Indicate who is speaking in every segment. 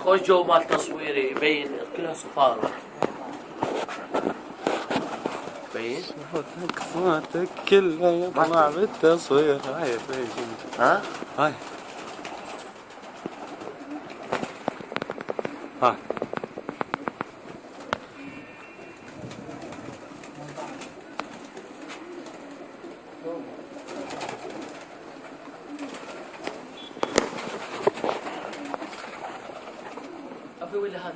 Speaker 1: خوش جو مال تصويري يبين كلها صفار. بين
Speaker 2: صوتك كلها يطلع بالتصوير. هاي
Speaker 1: ها؟
Speaker 2: هاي هاي
Speaker 1: أبي ولا هذا؟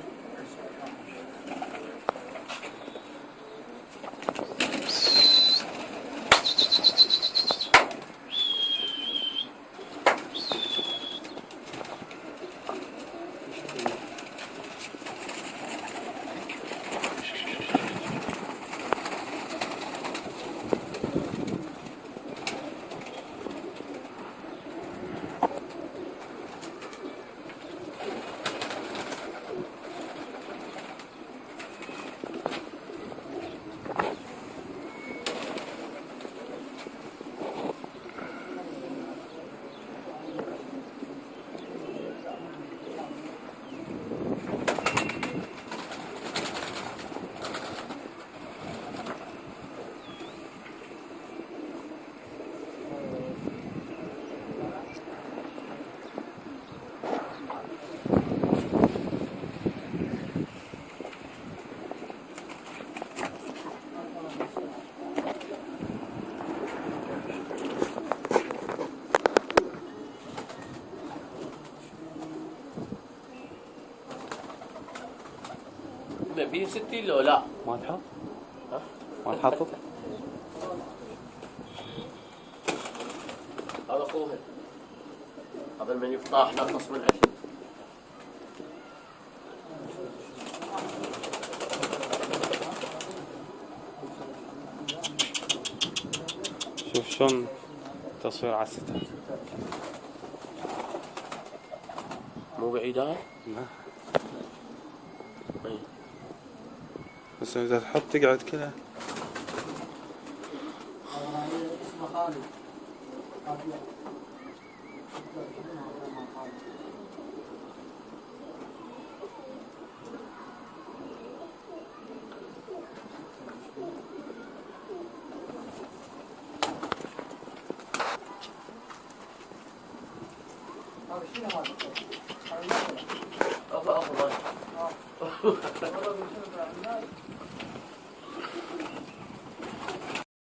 Speaker 1: بي 60 لو لا
Speaker 2: ما تحط؟
Speaker 1: ها؟
Speaker 2: ما تحطط؟
Speaker 1: هذا اخوه هذا المنيو طاح نقص من 20.
Speaker 2: شوف شلون تصوير على الستار.
Speaker 1: مو بعيد ها؟
Speaker 2: لا
Speaker 1: اي
Speaker 2: بس اذا تحط تقعد كذا.
Speaker 3: اسمه خالد.
Speaker 1: أفضل.